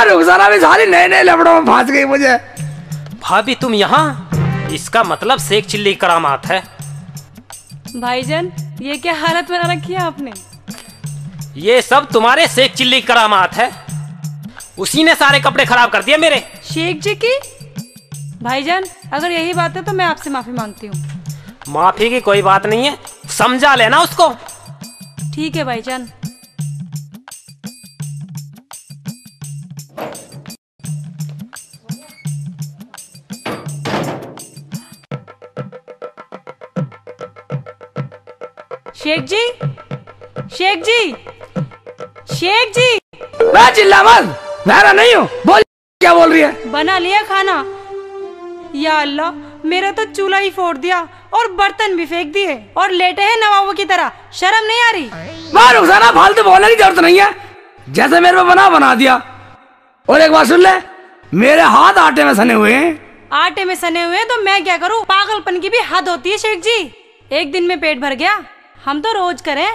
रुखसाना भी सारी नए नए लफड़ों में फंस गई मुझे। भाभी तुम यहाँ? इसका मतलब शेख चिल्ली की करामात है। भाईजान ये क्या हालत बना रखी है आपने? ये सब तुम्हारे शेख चिल्ली की करामात है। उसी ने सारे कपड़े खराब कर दिए मेरे। शेख जी की? भाईजान अगर यही बात है तो मैं आपसे माफी मांगती हूँ। माफी की कोई बात नहीं है, समझा लेना उसको। ठीक है भाईजान। शेख जी, शेख जी, शेख जी। मैं चिल्ला मत, मैं नहीं हूँ। बोल क्या बोल रही है? बना लिया खाना? या अल्लाह, मेरा तो चूल्हा ही फोड़ दिया और बर्तन भी फेंक दिए और लेटे हैं नवाबों की तरह। शर्म नहीं आ रही? मैं रुखसाना फालतू बोलने की जरूरत नहीं है। जैसे मेरे को बना दिया। और एक बात सुन ले, मेरे हाथ आटे में सने हुए हैं। आटे में सने हुए तो मैं क्या करूँ? पागलपन की भी हद होती है शेख जी। एक दिन में पेट भर गया, हम तो रोज करें।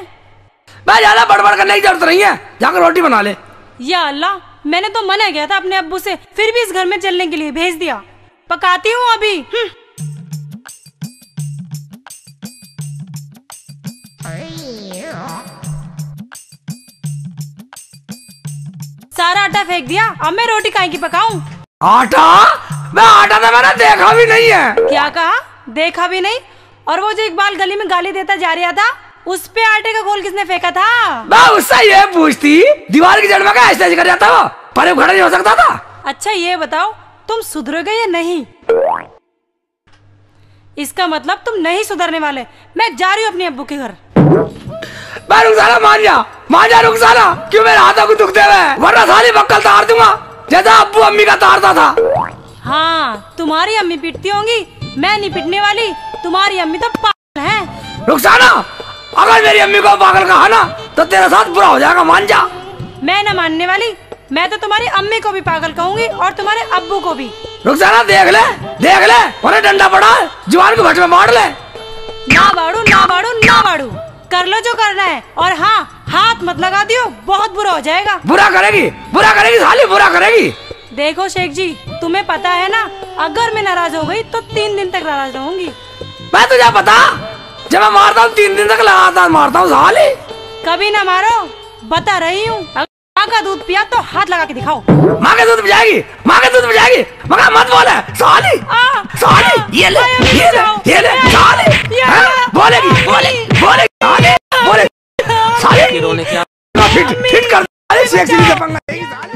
मैं ज्यादा बड़बड़ करने की जरूरत नहीं है, जाकर रोटी बना ले। या अल्लाह, मैंने तो मना किया था अपने अब्बू से, फिर भी इस घर में चलने के लिए भेज दिया। पकाती हूँ अभी। सारा आटा फेंक दिया, अब मैं रोटी काहे की पकाऊं? आटा? मैं आटा तो मैंने देखा भी नहीं है। क्या कहा? देखा भी नहीं? और वो जो इकबाल गली में गाली देता जा रहा था, उस पे आटे का घोल किसने फेंका था? मैं उससे ये पूछती, दीवार की जड़ में क्या ऐसे कर जाता वो? पर वो खड़ा नहीं हो सकता था। अच्छा ये बताओ, तुम सुधरोगे या नहीं? इसका मतलब तुम नहीं सुधरने वाले। मैं जा रही हूँ अपने अब्बू के घर। मैं रुखसाना मान जा रुखसाना। क्यों मेरे हाथों को दुख दे रहे? वरना साली बक्कल तार दूंगा जैसा अब्बू अम्मी का तारता था। हाँ, तुम्हारी अम्मी पीटती होंगी, मैं नहीं पीटने वाली। तुम्हारी अम्मी तो पागल है। रुखसाना, अगर मेरी अम्मी को पागल कहा ना तो तेरे साथ बुरा हो जाएगा, मान जा। मैं न मानने वाली। मैं तो तुम्हारी अम्मी को भी पागल कहूंगी और तुम्हारे अब्बू को भी। रुखसाना देख ले और डंडा पड़ा है, जुबान को भट में मार ले। ना बाड़ू, कर लो जो करना है। और हाँ, हाथ मत लगा दियो, बहुत बुरा हो जाएगा। बुरा करेगी साली, बुरा करेगी। देखो शेख जी, तुम्हें पता है ना, अगर मैं नाराज हो गई तो 3 दिन तक नाराज रहूंगी। मैं तुझे पता, जब मैं मारता हूँ 3 दिन तक लगातार मारता हूँ साली। कभी ना मारो, बता रही हूँ। माँ का दूध पिया तो हाथ लगा के दिखाओ। माँ का दूध पिया जाएगी, मगर मत बोले साली। ये ले साली। बोलेगी साली। रोने क्या? फिट कर शेख चिल्ली से पंगा लेगी साली।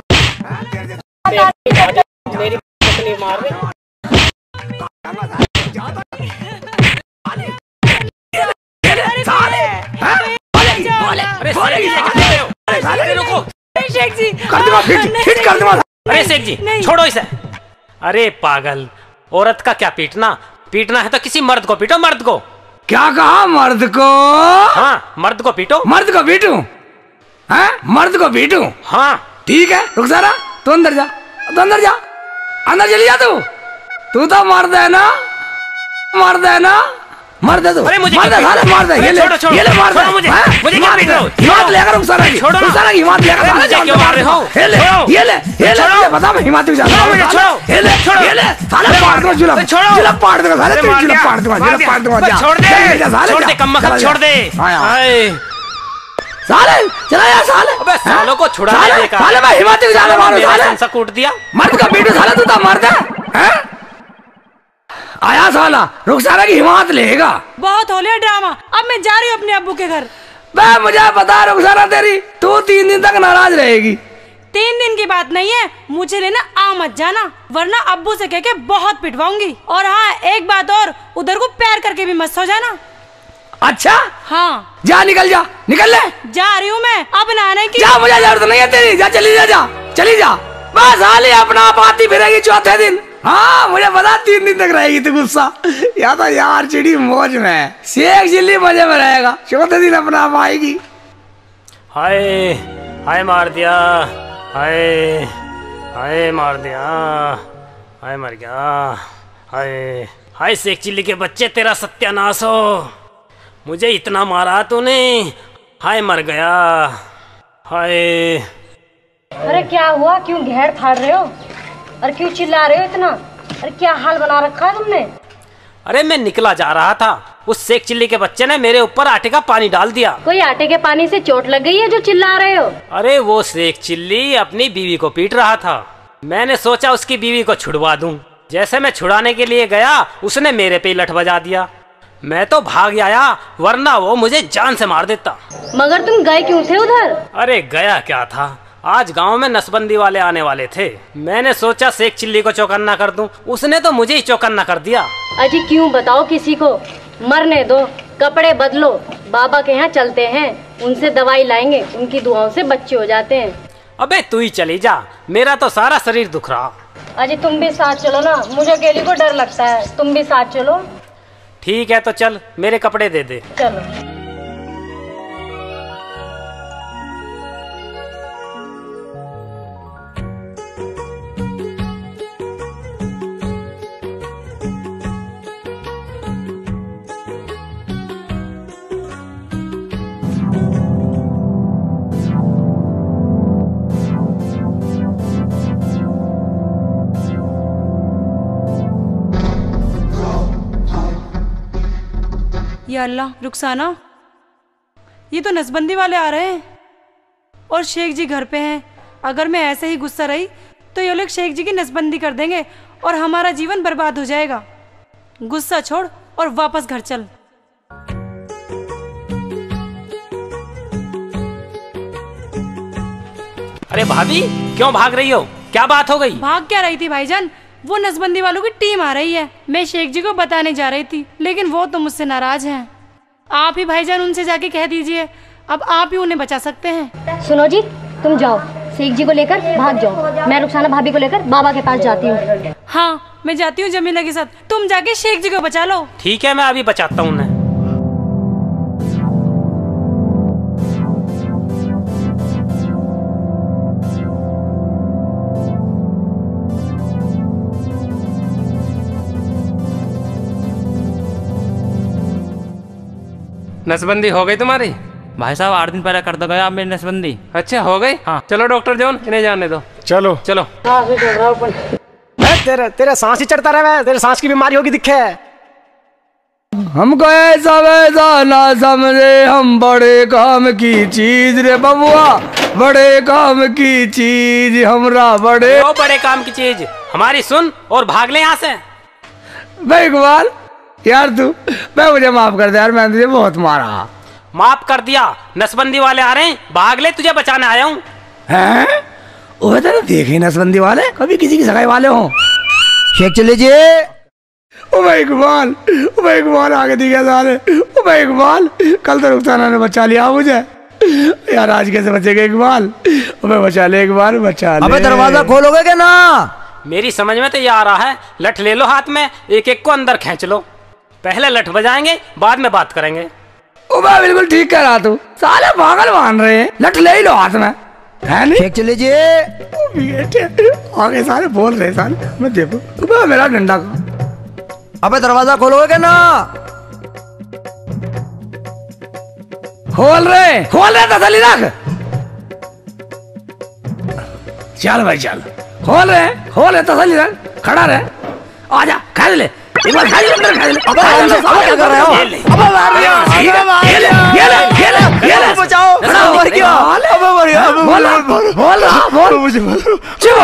मेरी पत्नी मार रही। शेख जी कर दूंगा, फिट कर दूंगा। अरे शेख जी छोड़ो इसे। अरे पागल, औरत का क्या पीटना है तो किसी मर्द को पीटो। मर्द को क्या कहा? मर्द को? हाँ, मर्द को पीटो। मर्द को पीटूं? मर्द को पीटूं? हाँ ठीक है। रुखसाना तू अंदर जा, अंदर चली जा। तू तो मर्द है ना? मर्द है तू। अरे मुझे मार दे। ये ले मार दे। मुझे क्या पीट रहे हो? हिम्मत लेकर रुखसाना की हिम्मत लेकर मुझे क्यों मार रहे हो? ये ले बता, मैं हिम्मत जा रहा हूं। ये ले साले, पाड़ दूंगा जुलम पाड़ दूंगा साले, जुलम पाड़ दूंगा। छोड़ दे कम्मखत, छोड़ दे साले। चला जा साले। अबे सालों को छुड़ा दे का। साले मैं हिम्मत जा रहा हूं साले। संसा कूट दिया। मर्द का पीटू साले, तू तो मर्द है। आया साला, रुखसाना की हिम्मत लेगा। बहुत हो लिया ड्रामा, अब मैं जा रही हूँ अपने अब्बू के घर। मुझे पता रुखसाना तेरी, तू 3 दिन तक नाराज रहेगी। 3 दिन की बात नहीं है, मुझे लेना आ मत जाना, वरना अब्बू से कह के बहुत पिटवाऊंगी। और हाँ, एक बात और, उधर को पैर करके भी मत सो जाना। अच्छा हाँ, जा निकल ले। जा रही हूँ मैं, अब नहाने की। जा, मुझे जरूरत नहीं है तेरी। जा चली जा। बस हाली अपना आप आती फिरेगी चौथे दिन। हाँ मुझे पता 3 दिन तक रहेगी तू गुस्सा। या तो यार चिड़ी मौज में, शेख चिल्ली मजे में रहेगा, चौथे दिन अपना आप आएगी। हाय मार दिया, हाय मार दिया, हाय मर गया। हाय शेख चिल्ली के बच्चे, तेरा सत्यानाश हो। मुझे इतना मारा तूने, हाय मर गया। हाय अरे क्या हुआ, क्यों घेर फाड़ रहे हो और क्यों चिल्ला रहे हो इतना? अरे क्या हाल बना रखा है तुमने? अरे मैं निकला जा रहा था, उस शेख चिल्ली के बच्चे ने मेरे ऊपर आटे का पानी डाल दिया। कोई आटे के पानी से चोट लग गई है जो चिल्ला रहे हो? अरे वो शेख चिल्ली अपनी बीवी को पीट रहा था, मैंने सोचा उसकी बीवी को छुड़वा दूं। जैसे मैं छुड़ाने के लिए गया उसने मेरे पे लठ बजा दिया। मैं तो भाग आया, वरना वो मुझे जान से मार देता। मगर तुम गए क्यों थे उधर? अरे गया क्या था, आज गांव में नसबंदी वाले आने वाले थे, मैंने सोचा शेख चिल्ली को चौकन्ना कर दूं, उसने तो मुझे ही चौकन्ना कर दिया। अजी क्यों बताओ किसी को, मरने दो, कपड़े बदलो, बाबा के यहाँ चलते हैं, उनसे दवाई लाएंगे, उनकी दुआओं से बच्चे हो जाते हैं। अबे तू ही चली जा, मेरा तो सारा शरीर दुख रहा। अजी तुम भी साथ चलो ना, मुझे अकेली को डर लगता है, तुम भी साथ चलो। ठीक है तो चल, मेरे कपड़े दे दे। चलो। या अल्लाह, रुखसाना, ये तो नसबंदी वाले आ रहे हैं और शेख जी घर पे हैं। अगर मैं ऐसे ही गुस्सा रही तो ये लोग शेख जी की नसबंदी कर देंगे और हमारा जीवन बर्बाद हो जाएगा। गुस्सा छोड़ और वापस घर चल। अरे भाभी क्यों भाग रही हो, क्या बात हो गई? भाग क्या रही थी भाईजान, वो नसबंदी वालों की टीम आ रही है। मैं शेख जी को बताने जा रही थी, लेकिन वो तो मुझसे नाराज हैं। आप ही भाईजान उनसे जाके कह दीजिए, अब आप ही उन्हें बचा सकते हैं। सुनो जी, तुम जाओ, शेख जी को लेकर भाग जाओ, मैं रुखसाना भाभी को लेकर बाबा के पास जाती हूँ। हाँ मैं जाती हूँ जमीला के साथ, तुम जाके शेख जी को बचा लो। ठीक है, मैं अभी बचाता हूँ उन्हें। नसबंदी हो गई तुम्हारी? भाई साहब 8 दिन पहले कर दो गया मेरी नसबंदी। अच्छा हो गई? हाँ। चलो डॉक्टर जॉन, इन्हें जाने दो। चलो चलो। तेरा सांस ही चढ़ता रहा, तेरे सांस की बीमारी होगी दिखे। हमको ऐसा वैसा ना समझे, हम बड़े काम की चीज रे बबुआ, बड़े काम की चीज हमरा बड़े। वो बड़े काम की चीज हमारी सुन और भाग ले यहाँ से। भाई इकबाल यार तू, मैं मुझे माफ कर दे यार, मैंने तुझे बहुत मारा। माफ कर दिया, नसबंदी वाले आ रहे हैं, भाग ले, तुझे बचाने आया हूँ। हैं? वो तो देखे नसबंदी वाले कभी किसी की सगाई वाले हों। शेख चले जी। ओ भाई इकबाल आगे दिखे साले। ओ भाई इकबाल, कल तो रुखसाना ने बचा लिया मुझे यार, आज कैसे बचेगा इकबाल? ओ भाई बचा ले इकबाल, बचा ले। अबे दरवाजा खोलोगे क्या ना? मेरी समझ में तो ये आ रहा है, लठ ले लो हाथ में, एक एक को अंदर खींच लो, पहले लठ बजाएंगे बाद में बात करेंगे। ओ भाई बिल्कुल ठीक कह रहा तू, साले पागल मान रहे हैं, लठ ले ही लो हाथ में, है नहीं? शेख चले जी। आगे सारे बोल रहे साले, मैं देखो मेरा डंडा का। अबे दरवाजा खोलोगे क्या ना? खोल रहे तसली रख। चल भाई चल, खोल रहे तसली रख, खड़ा रहे, आजा खा ले एक बार, खा ले अंदर, खा ले। अबे क्या कर रहे हो? अबे मार दिया, ये ले बचाओ, मर गया, अबे मर गया, बोल मुझे चुप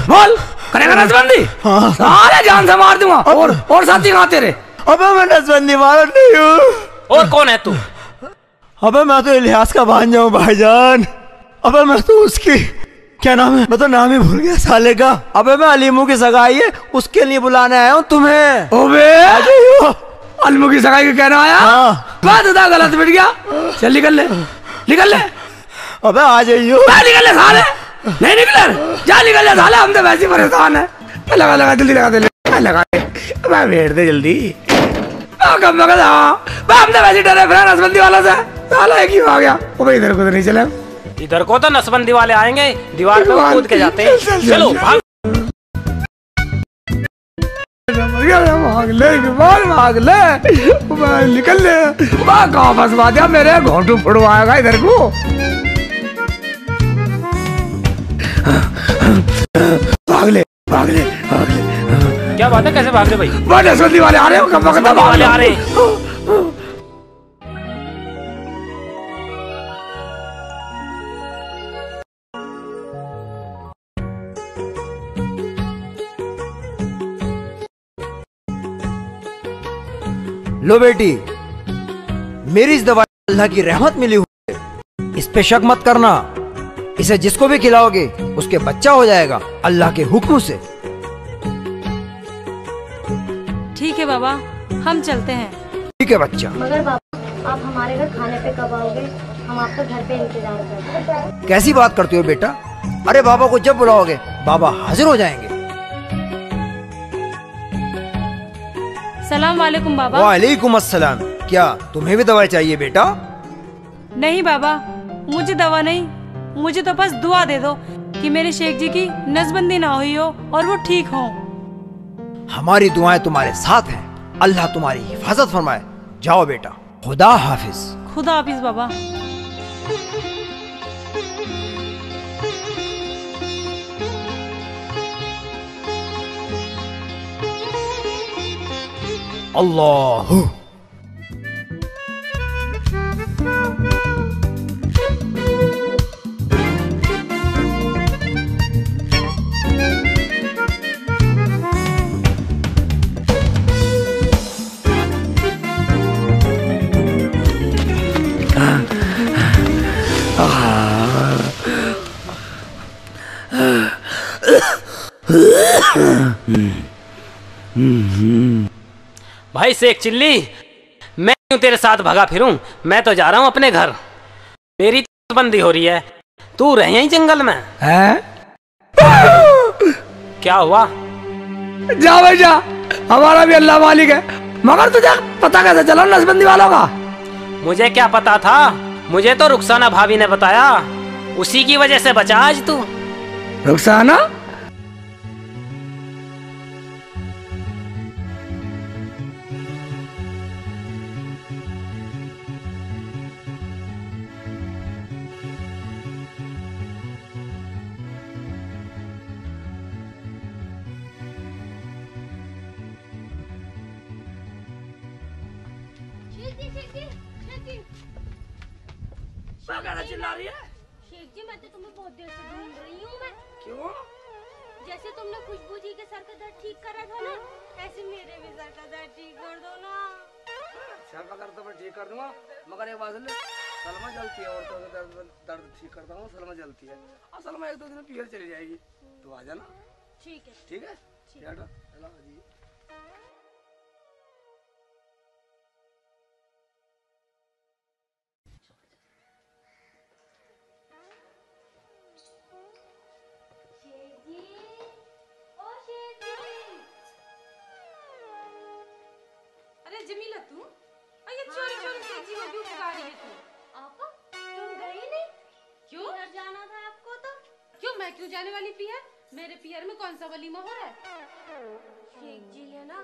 बोल, करेगा नसबंदी? सारे जान से मार दूंगा। और साथी कहाँ तेरे? अबे मैं नसबंदी वाला नहीं हूँ। और कौन है तू? अबे मैं तो इलियास का भांजा हूँ भाईजान। अबे मैं तो उसकी, क्या नाम है, मैं तो नाम ही भूल गया साले का। अबे मैं अलीमू की सगाई है, उसके लिए बुलाने आया हूँ तुम्हें। ओबे अलीमू की सगाई के कहना आया? हाँ। बात बता, गलत बैठ गया, चल निकल ले। अबे आ जाइयो। निकल ले साले, नहीं निकले, जा निकल ले साले, हम तो वैसे ही परेशान है। लगा जल्दी लगा दे, लगा मैं भेड़ दे जल्दी। हम तो वैसे डरे फिर नसबंदी वाला से, साला एक ही आ गया। ओ भाई इधर को तो नहीं चले, इधर को तो नसबंदी वाले आएंगे, दीवार पे कूद के जाते हैं। चलो भाग। भाग ले, निकल ले। कहाँ फंसवा दिया मेरे, घोंटू फुड़वाएगा इधर को। भाग ले भाग ले भाग ले। क्या बात है, कैसे भाग रहे भाई? वो नसबंदी वाले आ रहे हो, कब वक्त वाले आ रहे हैं। लो बेटी, मेरी इस दवाई अल्लाह की रहमत मिली हुई है, इस पे शक मत करना। इसे जिसको भी खिलाओगे उसके बच्चा हो जाएगा अल्लाह के हुक्म से। ठीक है बाबा, हम चलते हैं। ठीक है बच्चा। मगर बाबा आप हमारे घर खाने पे कब आओगे? हम आपका घर पे इंतजार करते हैं। कैसी बात करते हो बेटा? अरे बाबा को जब बुलाओगे बाबा हाजिर हो जाएंगे। सलाम वालेकुम बाबा। वालेकुम अस्सलाम। क्या तुम्हें भी दवाई चाहिए बेटा? नहीं बाबा, मुझे दवा नहीं, मुझे तो बस दुआ दे दो कि मेरे शेख जी की नसबंदी ना हुई हो और वो ठीक हो। हमारी दुआएं तुम्हारे साथ हैं। अल्लाह तुम्हारी हिफाजत फरमाए। जाओ बेटा, खुदा हाफिज। खुदा हाफिज बाबा। अल्लाह। भाई शेख चिल्ली, मैं क्यों तेरे साथ भगा फिरूं? मैं तो जा रहा हूं अपने घर। मेरी तो बंदी हो रही है, तू रहे यहीं जंगल में हैं? क्या हुआ? जा भाई जा, हमारा भी अल्लाह मालिक है। मगर तुझे पता कैसे चला नसबंदी वालों का? मुझे क्या पता था, मुझे तो रुखसाना भाभी ने बताया। उसी की वजह से बचा आज तू। रुखसाना? चिल्ला रही है? शेख जी, मैं तो तुम्हें बहुत देर से ढूंढ रही हूँ। मैं क्यों? जैसे तुमने खुशबू जी के सर का दर्द ठीक करा था ना, ऐसे मेरे भी सर का दर्द ठीक कर दो ना। सर का दर्द तो मैं ठीक कर दूंगा, मगर एक बात सुन ले, सलमा जलती है, औरतों का दर्द ठीक करता हूँ, सलमा जलती है। और सलमा एक दो दिन में पीहर चली जाएगी, तो आ जाना। ठीक है। ठीक है? बेटा, चलो जी। अरे जमीला, तू ये चोरी चोरी शेख जी को क्यों पुकार रही है तू? आपा, तुम गई नहीं? क्यों? पीहर जाना था आपको तो। क्यों, मैं क्यों जाने वाली पीहर? मेरे पीहर में कौन सा वलीमा हो रहा है? शेख जी ने ना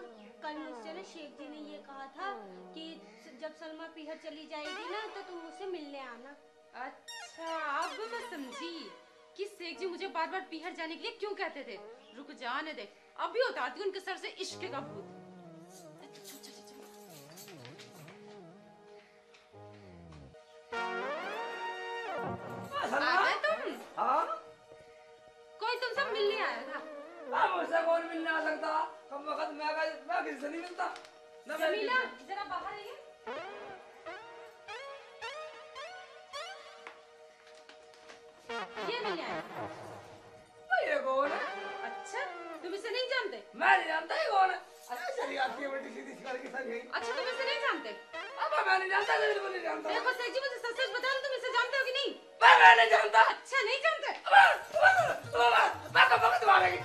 कल मुझसे ना शेख जी ने ये कहा था कि जब सलमा पीहर चली जाएगी ना तो तुम मुझसे मिलने आना। अच्छा, अब मैं समझी कि शेख जी मुझे बार बार पीहर जाने के लिए क्यों कहते थे। रुक जाने दे, अभी उतारती हूँ उनके सर से इश्क का भूत। हाँ? कोई तुमसे मिलने आया था? मुझसे कौन मिलने आ सकता? कम वक्त मैं किसी से नहीं मिलता। जमीला, जरा बाहर आइए। ये नहीं आया। ये कौन है? अच्छा, तुम इसे नहीं जानते? मैं नहीं जानता ये कौन है। अरे चलिए आपकी बेटी सीधी सी करके सब यही। अच्छा, तुम इसे नहीं जानते? अब मैं नहीं जानता, बिल्कुल नहीं जानता। देखो शेख जी, मुझे सच सच बताओ, तुम इसे जानते हो कि नहीं? मैं नहीं जानता। अच्छा, नहीं जानते? मैं कब वक्त मारेगी?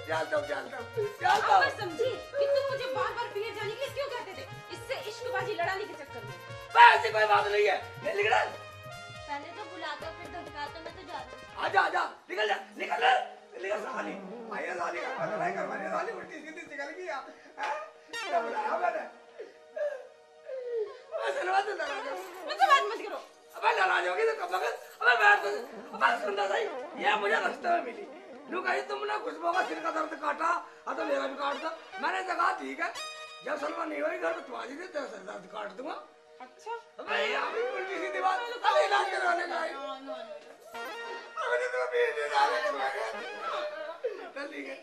जानता हूँ। अब मैं समझी कि तुम मुझे बार बार पीहर जाने के लिए क्यों कहते थे, इससे इश्कबाजी लड़ाने के चक्कर में। ऐसी कोई बात नहीं है। निकल पहले तो बुलाता फिर धमकाता, मैं तो जाती। आजा निकल साली। आइए साली का पता नहीं करवाने साली उल्टी सीधी निकल गई। क्या बुलाया मैंने? मैं सलवा तो लगा। मुझसे बात मत करो। अबे नाराज होगी तो कब लगे? अबे बैठ तो, अबे सुनना सही, ये मुझे रास्ते में मिली। लू कही तुमने खुशबू का सिर का दर्द काटा, और तो मेरा भी काट दो। मैंने तो कहा ठीक है, जब सलमा नहीं होगी घर में तुम्हारी थी तेरा सर दर्द काट दूंगा। अच्छा अबे यहाँ भी उल्टी सीधी बात, अबे इलाज करवाने का है। अबे तो अभी इलाज करवाने का है। ठीक है।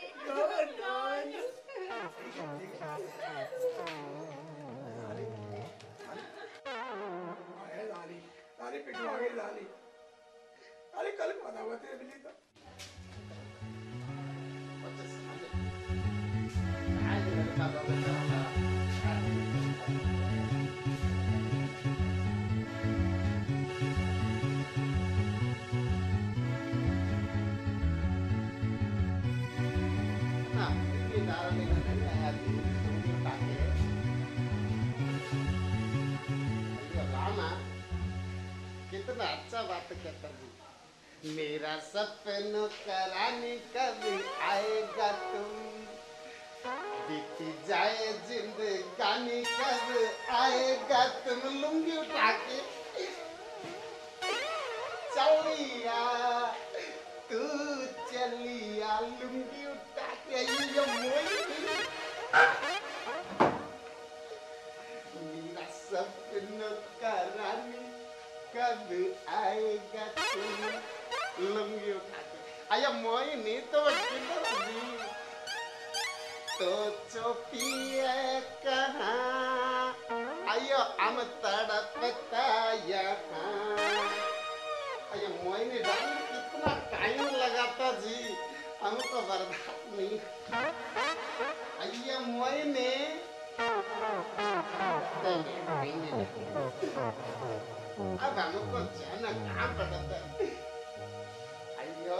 लाली पिटवा गई लाली। अरे कल पता हुआ तेरे बिल्ली तो। कितना अच्छा बात कहता हूँ। मेरा सपनों का रानी कभी आएगा तुम, बीती जाए जिंदगानी कब आएगा तुम। लुंगी उठा के चलिया तू चलिया, लुंगी उठा के ये मेरा सपनों का रानी कब आएगा तुम। लुंगी उठा के आया मोहिनी तो किधर जी, तो चुपी है कहाँ, आयो हम तड़पता यहाँ। आया मोहिनी डाली कितना टाइम लगाता जी, हमको बर्दाश्त नहीं। आया मोहिनी अब हमको जाना कहाँ पड़ता है। अयो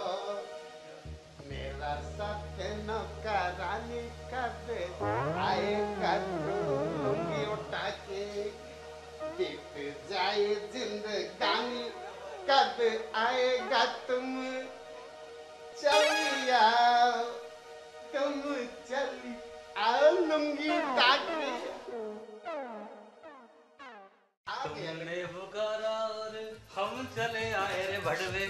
मेरा सपनों का रानी कब आएगा तुम। लुंगी उठा के बीत जाए जिंदगानी कब आएगा तुम। चलिया तुम चली आओ, लुंगी उठा के। तुमने पुकारा और हम चले आए रे भड़वे,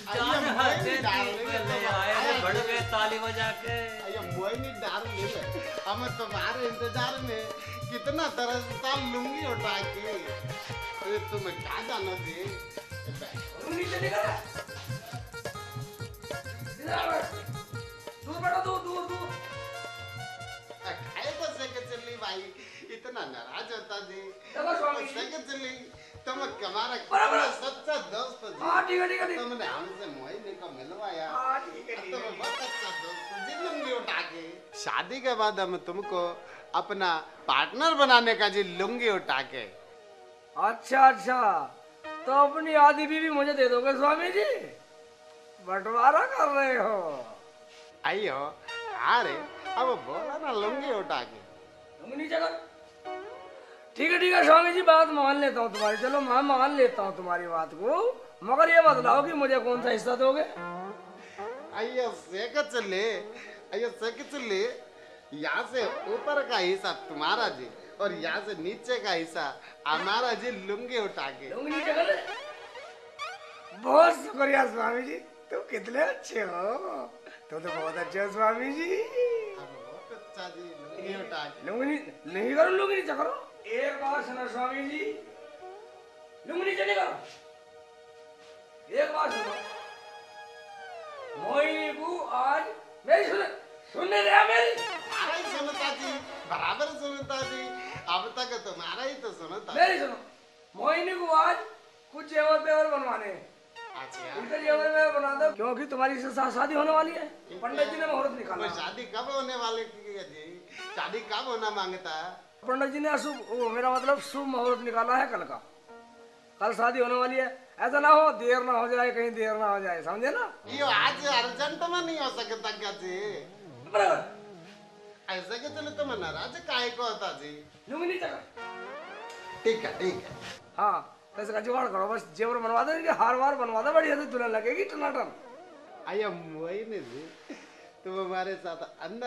जान हाथे ले आए रे भड़वे, ताली बजा के। अयो मोहिनी डाल ले, हम तुम्हारे इंतजार में कितना तरसता लुंगी उठा के। अरे तुम क्या जानो जी, दूर बैठो, दूर दूर दूर। खाए तो सेके चली भाई, इतना नाराज होता जी। सेके चली तुम हमारा सच्चा दोस्त जी। हाँ ठीक है ठीक है। तुमने हमसे मोहिनी को मिलवाया, तुम बहुत अच्छा दोस्त जी। लुंगी उठा के शादी के बाद हम तुमको अपना पार्टनर बनाने का जी, लुंगी उठा के। अच्छा अच्छा, तो अपनी आधी बीवी मुझे दे दोगे स्वामी जी? बंटवारा कर रहे हो? आइयो अरे अब बोला ना, लुंगी उठा के। लुंगी नीचे कर। ठीक है स्वामी जी, बात मान लेता हूँ तुम्हारी। चलो मैं मान लेता हूँ तुम्हारी बात को, मगर ये बतलाओ कि मुझे कौन सा हिस्सा दोगे? आइयो सेक चले, आइयो सेक चले। यहाँ से ऊपर का हिस्सा तुम्हारा जी, और यहाँ से नीचे का हिस्सा हमारा जी, लुंगी उठा के। लुंगी नीचे कर। बहुत शुक्रिया स्वामी जी, तुम कितने अच्छे हो। तो बहुत अच्छे हो स्वामी जी। बहुत अच्छा जी, लुंगी उठा के। लुंगी नहीं करो, लुंगी नीचे करो। एक बात सुनो स्वामी जी, लुंगी नीचे नहीं करो। एक बात सुनो, मोहिनी को आज मेरी सुनने दे मेरी। हमारा ही सुनता जी, बराबर सुनता जी। अब तक तुम्हारा ही तो सुनता। मेरी सुनो, मोहिनी को आज कुछ जेवर पेवर बनवाने हैं। अच्छा, उनके जेवर में बना दो, क्योंकि तुम्हारी शादी होने वाली है। पंडित जी ने मुहूर्त निकाला। शादी कब होने वाले की है जी? शादी कब होना मांगता है? पंडित जी ने अशुभ, मेरा मतलब शुभ मुहूर्त निकाला है कल का। कल शादी होने वाली है, ऐसा ना हो देर ना हो जाए, कहीं देर ना हो जाए, समझे ना? ये आज अर्जेंट में नहीं हो सकता क्या जी? बराबर। ऐसे के चले तुम नाराज काहे को होता जी? लुंगी नीचे कर। ठीक है। हाँ तो इसका जुगाड़ करो, बस जेवर बनवा दो, इनके हार वार बनवा दो, बढ़िया से दुल्हन लगेगी टनाटन। आया मोहिनी जी, तुम हमारे साथ अंदर